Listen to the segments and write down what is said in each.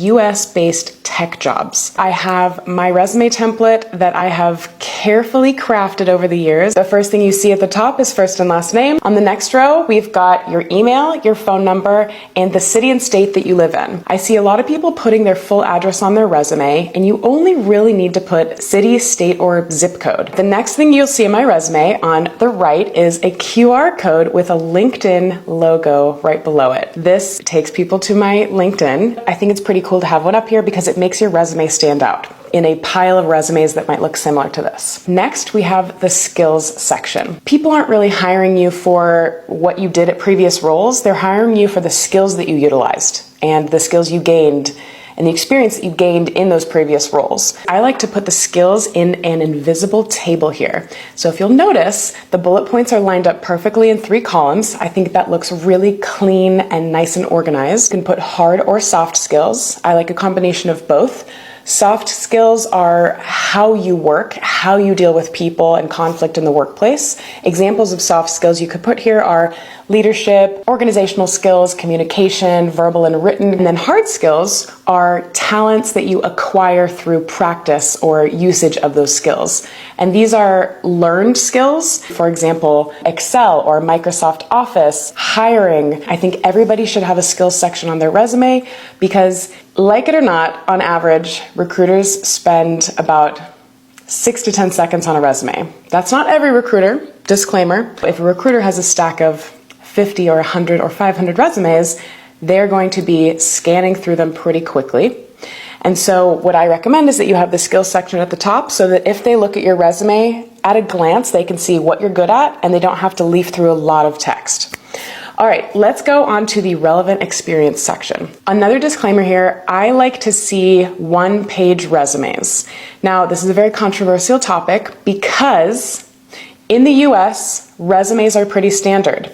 US-based tech jobs. I have my resume template that I have carefully crafted over the years. The first thing you see at the top is first and last name. On the next row, we've got your email, your phone number, and the city and state that you live in. I see a lot of people putting their full address on their resume, and you only really need to put city, state, or zip code. The next thing you'll see in my resume on the right is a QR code with a LinkedIn logo right below it. This takes people to my LinkedIn. I think it's pretty cool to have one up here because it makes your resume stand out in a pile of resumes that might look similar to this. Next, we have the skills section. People aren't really hiring you for what you did at previous roles. They're hiring you for the skills that you utilized and the skills you gained and the experience that you gained in those previous roles. I like to put the skills in an invisible table here. So if you'll notice, the bullet points are lined up perfectly in 3 columns. I think that looks really clean and nice and organized. You can put hard or soft skills. I like a combination of both. Soft skills are how you work, how you deal with people and conflict in the workplace. Examples of soft skills you could put here are leadership, organizational skills, communication, verbal and written. And then hard skills are talents that you acquire through practice or usage of those skills. And these are learned skills, for example, Excel or Microsoft Office, hiring. I think everybody should have a skills section on their resume because, like it or not, on average, recruiters spend about 6 to 10 seconds on a resume. That's not every recruiter, disclaimer. If a recruiter has a stack of 50 or 100 or 500 resumes, they're going to be scanning through them pretty quickly. And so what I recommend is that you have the skills section at the top so that if they look at your resume at a glance, they can see what you're good at and they don't have to leaf through a lot of text. All right, let's go on to the relevant experience section. Another disclaimer here, I like to see one-page resumes. Now, this is a very controversial topic because in the US, resumes are pretty standard.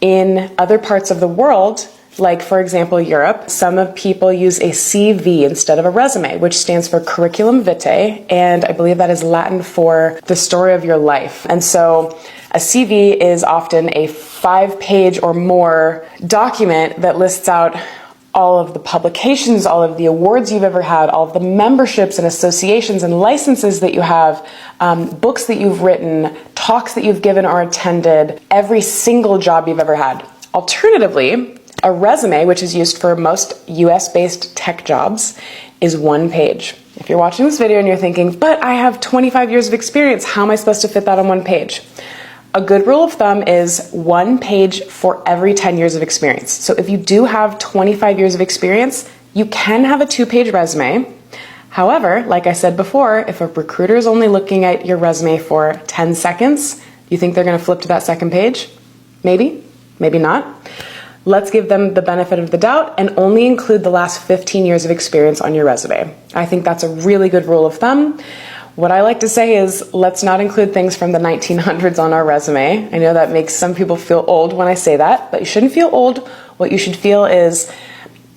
In other parts of the world, like for example Europe, some people use a CV instead of a resume, which stands for curriculum vitae, and I believe that is Latin for the story of your life. And so a CV is often a 5-page or more document that lists out all of the publications, all of the awards you've ever had, all of the memberships and associations and licenses that you have, books that you've written, talks that you've given or attended, every single job you've ever had. Alternatively, a resume, which is used for most US-based tech jobs, is 1 page. If you're watching this video and you're thinking, but I have 25 years of experience, how am I supposed to fit that on 1 page? A good rule of thumb is 1 page for every 10 years of experience. So if you do have 25 years of experience, you can have a 2-page resume. However, like I said before, if a recruiter is only looking at your resume for 10 seconds, you think they're going to flip to that 2nd page? Maybe, maybe not. Let's give them the benefit of the doubt and only include the last 15 years of experience on your resume. I think that's a really good rule of thumb. What I like to say is, let's not include things from the 1900s on our resume. I know that makes some people feel old when I say that, but you shouldn't feel old. What you should feel is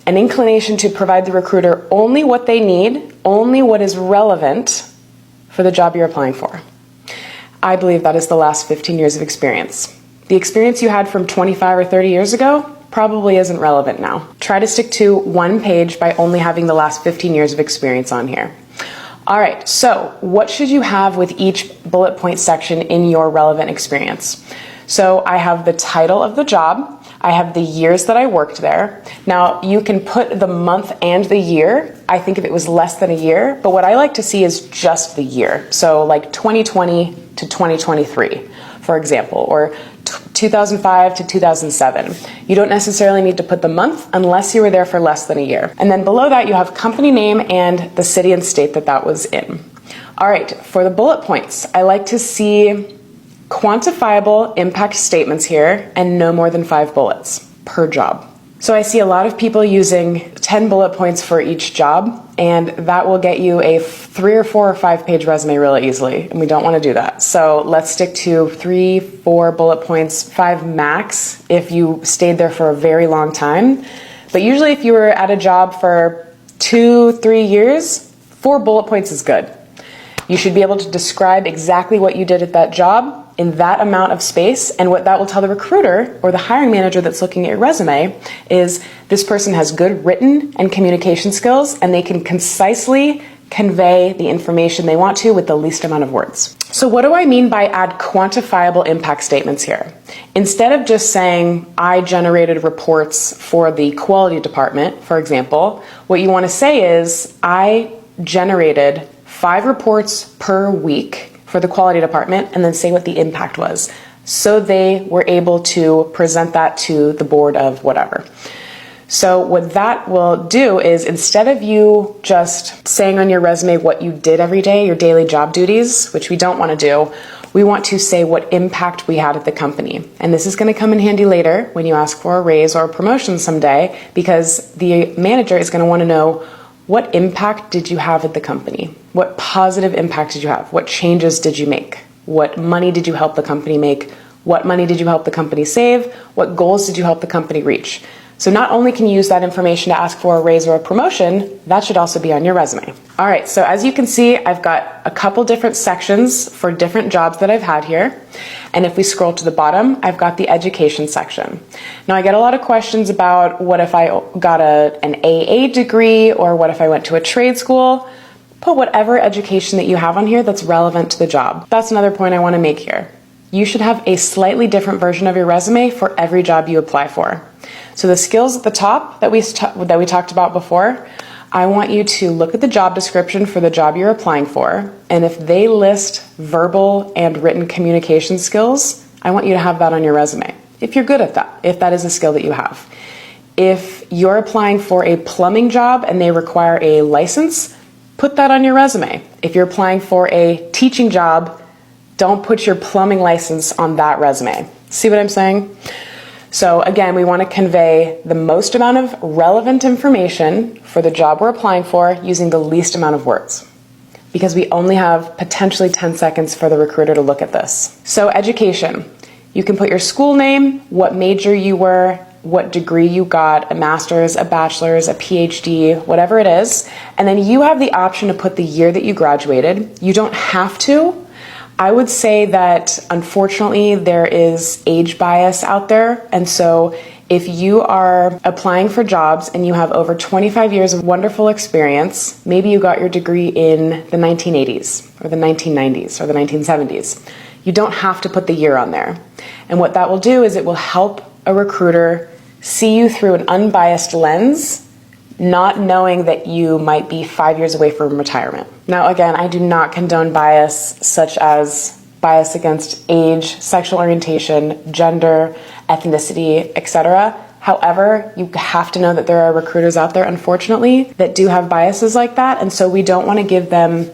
an inclination to provide the recruiter only what they need, only what is relevant for the job you're applying for. I believe that is the last 15 years of experience. The experience you had from 25 or 30 years ago probably isn't relevant now. Try to stick to 1 page by only having the last 15 years of experience on here. All right, so what should you have with each bullet point section in your relevant experience? So I have the title of the job. I have the years that I worked there. Now you can put the month and the year. I think if it was less than a year, but what I like to see is just the year. So like 2020 to 2023, for example, or 2005 to 2007. You don't necessarily need to put the month unless you were there for less than a year. And then below that you have company name and the city and state that that was in. All right, for the bullet points, I like to see quantifiable impact statements here and no more than 5 bullets per job. So I see a lot of people using 10 bullet points for each job, and that will get you a 3 or 4 or 5 page resume really easily, and we don't want to do that. So let's stick to 3, 4 bullet points, 5 max if you stayed there for a very long time. But usually if you were at a job for 2, 3 years, 4 bullet points is good. You should be able to describe exactly what you did at that job in that amount of space. And what that will tell the recruiter or the hiring manager that's looking at your resume is this person has good written and communication skills, and they can concisely convey the information they want to with the least amount of words. So what do I mean by add quantifiable impact statements here? Instead of just saying, I generated reports for the quality department, for example, what you want to say is, I generated 5 reports per week for the quality department, and then say what the impact was. So they were able to present that to the board of whatever. So what that will do is, instead of you just saying on your resume what you did every day, your daily job duties, which we don't want to do, we want to say what impact we had at the company. And this is going to come in handy later when you ask for a raise or a promotion someday, because the manager is going to want to know, what impact did you have at the company? What positive impact did you have? What changes did you make? What money did you help the company make? What money did you help the company save? What goals did you help the company reach? So not only can you use that information to ask for a raise or a promotion, that should also be on your resume. All right, so as you can see, I've got a couple different sections for different jobs that I've had here. And if we scroll to the bottom, I've got the education section. Now I get a lot of questions about what if I got an AA degree, or what if I went to a trade school? Put whatever education that you have on here that's relevant to the job. That's another point I want to make here. You should have a slightly different version of your resume for every job you apply for. So the skills at the top that we talked about before, I want you to look at the job description for the job you're applying for, and if they list verbal and written communication skills, I want you to have that on your resume, if you're good at that, if that is a skill that you have. If you're applying for a plumbing job and they require a license, put that on your resume. If you're applying for a teaching job, don't put your plumbing license on that resume. See what I'm saying? So again, we want to convey the most amount of relevant information for the job we're applying for using the least amount of words, because we only have potentially 10 seconds for the recruiter to look at this. So education, you can put your school name, what major you were, what degree you got, a master's, a bachelor's, a PhD, whatever it is, and then you have the option to put the year that you graduated. You don't have to. I would say that unfortunately there is age bias out there, and so if you are applying for jobs and you have over 25 years of wonderful experience, maybe you got your degree in the 1980s or the 1990s or the 1970s, you don't have to put the year on there. And what that will do is it will help a recruiter see you through an unbiased lens, not knowing that you might be 5 years away from retirement. Now, again, I do not condone bias such as bias against age, sexual orientation, gender, ethnicity, etc. However, you have to know that there are recruiters out there, unfortunately, that do have biases like that, and so we don't want to give them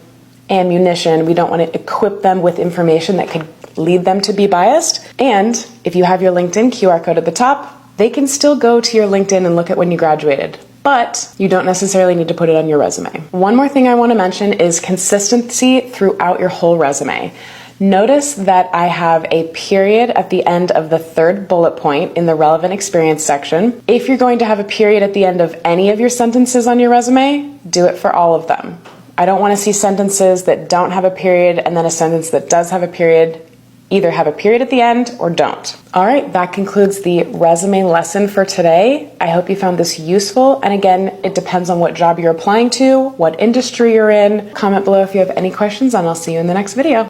ammunition. We don't want to equip them with information that could lead them to be biased. And if you have your LinkedIn QR code at the top, they can still go to your LinkedIn and look at when you graduated, but you don't necessarily need to put it on your resume. One more thing I want to mention is consistency throughout your whole resume. Notice that I have a period at the end of the third bullet point in the relevant experience section. If you're going to have a period at the end of any of your sentences on your resume, do it for all of them. I don't want to see sentences that don't have a period and then a sentence that does have a period. Either have a period at the end or don't. All right, that concludes the resume lesson for today. I hope you found this useful. And again, it depends on what job you're applying to, what industry you're in. Comment below if you have any questions, and I'll see you in the next video.